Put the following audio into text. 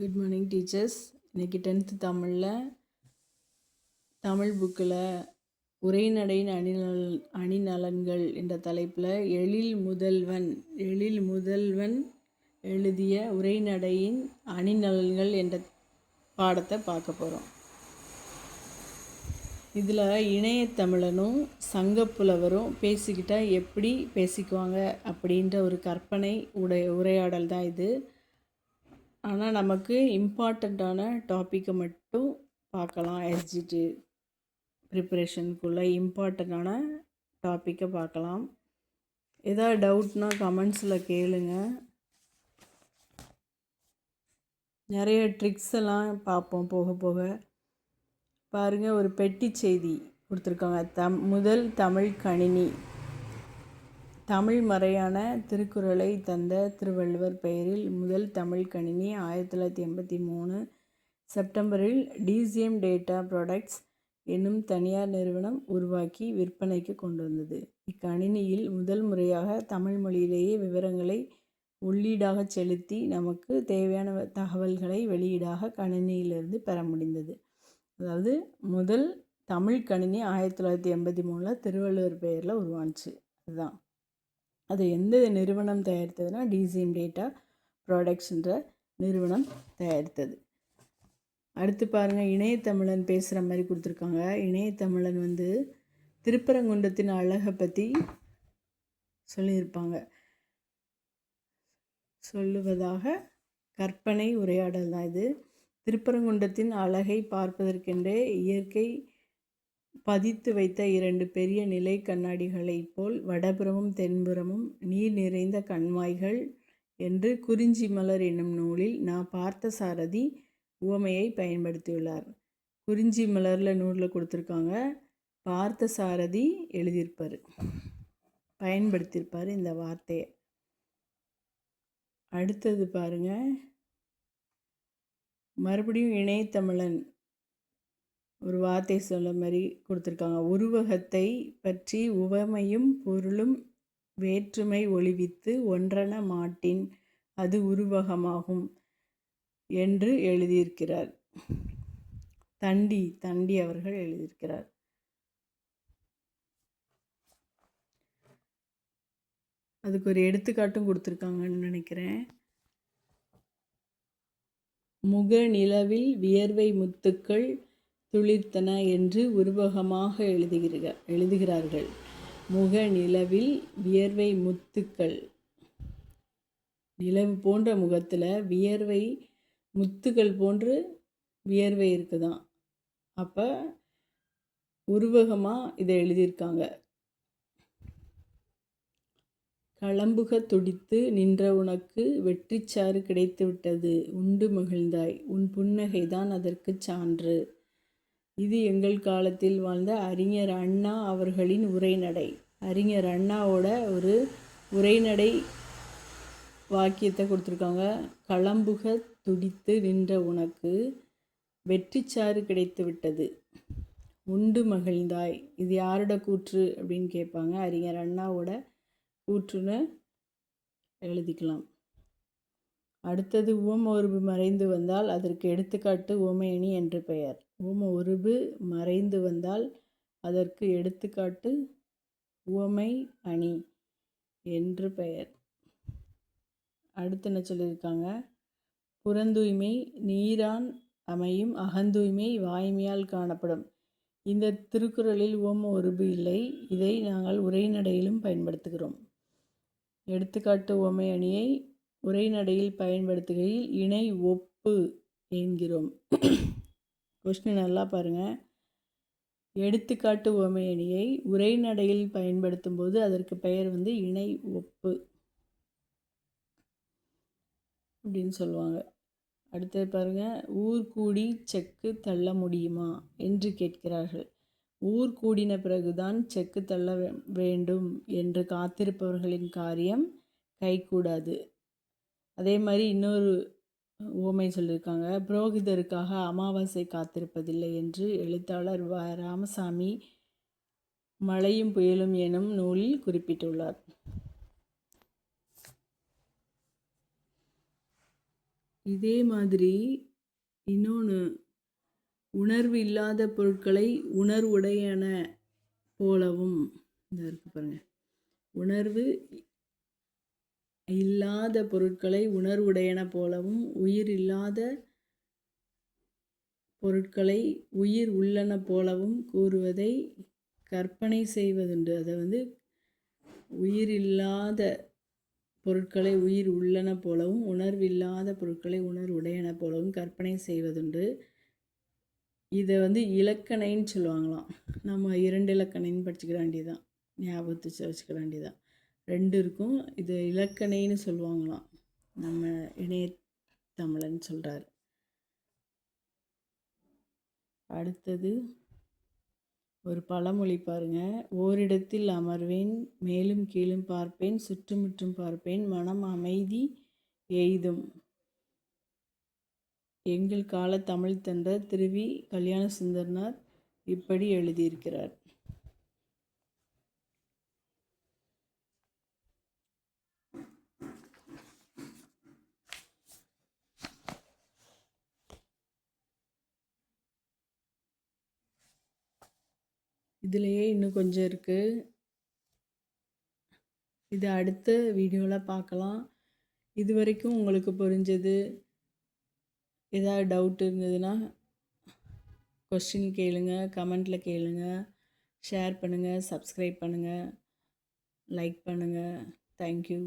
Good morning teachers. இன்றைக்கி 10th Tamil புக்கில் உரைநடையின் அணிநலன்கள் என்ற தலைப்பில் எழில் முதல்வன் எழுதிய உரைநடையின் அணிநலன்கள் என்ற பாடத்தை பார்க்க போகிறோம். இதில் இணையத்தமிழனும் சங்கப்புலவரும் பேசிக்கிட்டால் எப்படி பேசிக்குவாங்க அப்படின்ற ஒரு கற்பனை உரையாடல் தான் இது. ஆனால் நமக்கு இம்பார்ட்டண்ட்டான டாப்பிக்கை மட்டும் பார்க்கலாம். எஸ்ஜிடி ப்ரிப்பரேஷனுக்குள்ளே இம்பார்ட்டண்ட்டான டாப்பிக்கை பார்க்கலாம். ஏதாவது டவுட்னா கமெண்ட்ஸில் கேளுங்க. நிறைய ட்ரிக்ஸ் எல்லாம் பார்ப்போம் போக போக. பாருங்கள், ஒரு பெட்டி செய்தி கொடுத்துருக்காங்க. முதல் தமிழ் கணினி. தமிழ் மறையான திருக்குறளை தந்த திருவள்ளுவர் பெயரில் முதல் தமிழ் கணினி 1983 செப்டம்பரில் டிசிஎம் டேட்டா ப்ராடக்ட்ஸ் என்னும் தனியார் நிறுவனம் உருவாக்கி விற்பனைக்கு கொண்டு வந்தது. இக்கணினியில் முதல் முறையாக தமிழ் மொழியிலேயே விவரங்களை உள்ளீடாக செலுத்தி நமக்கு தேவையான தகவல்களை வெளியீடாக கணினியிலிருந்து பெற முடிந்தது. அதாவது முதல் தமிழ் கணினி 1983 திருவள்ளுவர் பெயரில் உருவானுச்சு. அதுதான். அது எந்த நிறுவனம் தயாரித்ததுன்னா டிசிஎம் டேட்டா ப்ராடக்ட்ஸ்ன்ற நிறுவனம் தயாரித்தது. அடுத்து பாருங்கள், இணையத்தமிழன் பேசுகிற மாதிரி கொடுத்துருக்காங்க. இணையத்தமிழன் திருப்பரங்குன்றத்தின் அழகை பற்றி சொல்லுவதாக கற்பனை உரையாடல் தான் இது. திருப்பரங்குன்றத்தின் அழகை பார்ப்பதற்கென்றே இயற்கை பதித்து வைத்த 2 பெரிய நிலை கண்ணாடிகளைப் போல் வடபுறமும் தென்புறமும் நீர் நிறைந்த கண்மாய்கள் என்று குறிஞ்சி மலர் என்னும் நூலில் நான் பார்த்தசாரதி உவமையை பயன்படுத்தியுள்ளார். குறிஞ்சி மலரில் நூலில் கொடுத்துருக்காங்க. பார்த்தசாரதி பயன்படுத்தியிருப்பார் இந்த வார்த்தையை. அடுத்தது பாருங்கள், மறுபடியும் இணையத்தமிழன் ஒரு வார்த்தை சொல்ல மாதிரி கொடுத்துருக்காங்க. உருவகத்தை பற்றி உவமையும் பொருளும் வேற்றுமை ஒழிவித்து ஒன்றன மாட்டின் அது உருவகமாகும் என்று எழுதியிருக்கிறார். தண்டி அவர்கள் எழுதியிருக்கிறார். அதுக்கு ஒரு எடுத்துக்காட்டும் கொடுத்துருக்காங்கன்னு நினைக்கிறேன். முக நிலவில் வியர்வை முத்துக்கள் துளிர்த்தன என்று உருவகமாக எழுதுகிறார்கள். முக நிலவில் வியர்வை முத்துக்கள். நிலவு போன்ற முகத்தில் வியர்வை முத்துக்கள் போன்று வியர்வை இருக்குதான். அப்போ உருவகமாக இதை எழுதியிருக்காங்க. களம்புக துடித்து நின்ற உனக்கு வெற்றிச்சாறு கிடைத்து விட்டது, உண்டு மகிழ்ந்தாய், உன் புன்னகைதான் அதற்கு சான்று. இது எங்கள் காலத்தில் வாழ்ந்த அறிஞர் அண்ணா அவர்களின் உரைநடை. அறிஞர் அண்ணாவோட ஒரு உரைநடை வாக்கியத்தை கொடுத்துருக்காங்க. களம்புக துடித்து நின்ற உனக்கு வெற்றிச்சாறு கிடைத்து விட்டது, உண்டு மகிழ்ந்தாய். இது யாரோட கூற்று அப்படின்னு கேட்பாங்க. அறிஞர் அண்ணாவோட கூற்றுன்னு எழுதிக்கலாம். அடுத்தது, உவம உருபு மறைந்து வந்தால் அதற்கு எடுத்துக்காட்டு உவமையணி என்று பெயர். உவம உருபு மறைந்து வந்தால் அதற்கு எடுத்துக்காட்டு உவமை அணி என்று பெயர். அடுத்து என்ன சொல்லியிருக்காங்க? புறந்தூய்மை நீரான் அமையும், அகந்தூய்மை வாய்மையால் காணப்படும். இந்த திருக்குறளில் உவம உருபு இல்லை. இதை நாங்கள் உரைநடையிலும் பயன்படுத்துகிறோம். எடுத்துக்காட்டு உவமை அணியை உரைநடையில் பயன்படுத்துகையில் இணை ஒப்பு என்கிறோம். கொஸ்டின் நல்லா பாருங்கள். எடுத்துக்காட்டு உவமை அணியை உரைநடையில் பயன்படுத்தும் போது அதற்கு பெயர் இணை ஒப்பு அப்படின்னு சொல்லுவாங்க. அடுத்தது பாருங்கள், ஊர் கூடி செக்கு தள்ள முடியுமா என்று கேட்கிறார்கள். ஊர் கூடின பிறகுதான் செக்கு தள்ள வேண்டும் என்று காத்திருப்பவர்களின் காரியம் கைகூடாது. அதே மாதிரி இன்னொரு உவமை சொல்லியிருக்காங்க. புரோகிதருக்காக அமாவாசை காத்திருப்பதில்லை என்று எழுத்தாளர் ராமசாமி மழையும் புயலும் எனும் நூலில் குறிப்பிட்டுள்ளார். இதே மாதிரி இன்னொன்று, உணர்வு இல்லாத பொருட்களை உணர்வுடையன போலவும், இந்த இருக்கு பாருங்க, உணர்வு இல்லாத பொருட்களை உணர்வுடையன போலவும், உயிர் இல்லாத பொருட்களை உயிர் உள்ளன போலவும் கூறுவதை கற்பனை செய்வதுண்டு. அதை உயிர் இல்லாத பொருட்களை உயிர் உள்ளன போலவும், உணர்வில்லாத பொருட்களை உணர்வுடையன போலவும் கற்பனை செய்வதுண்டு. இதை இலக்கணைன்னு சொல்லுவாங்களாம். நம்ம 2 இலக்கணைன்னு படிச்சுக்கிற வேண்டியதான், ஞாபகத்தை வச்சுக்கிற வேண்டியதான். 2 இருக்கும். இது இலக்கணைன்னு சொல்லுவாங்களாம். நம்ம இணையத்தமிழன் சொல்கிறார். அடுத்தது ஒரு பழமொழி பாருங்க. ஓரிடத்தில் அமர்வேன், மேலும் கீழும் பார்ப்பேன், சுற்றுமுற்றும் பார்ப்பேன், மனம் அமைதி எய்தும். எங்கள் கால தமிழ் தென்றல் திருவி கல்யாண சுந்தரனார் இப்படி எழுதியிருக்கிறார். இதுலேயே இன்னும் கொஞ்சம் இருக்குது. இது அடுத்த வீடியோவில் பார்க்கலாம். இது வரைக்கும் உங்களுக்கு புரிஞ்சது, ஏதாவது டவுட் இருந்ததுன்னா கொஸ்டின் கேளுங்க, கமெண்ட்டில் கேளுங்க, ஷேர் பண்ணுங்கள், சப்ஸ்கிரைப் பண்ணுங்கள், லைக் பண்ணுங்கள். தேங்க்யூ.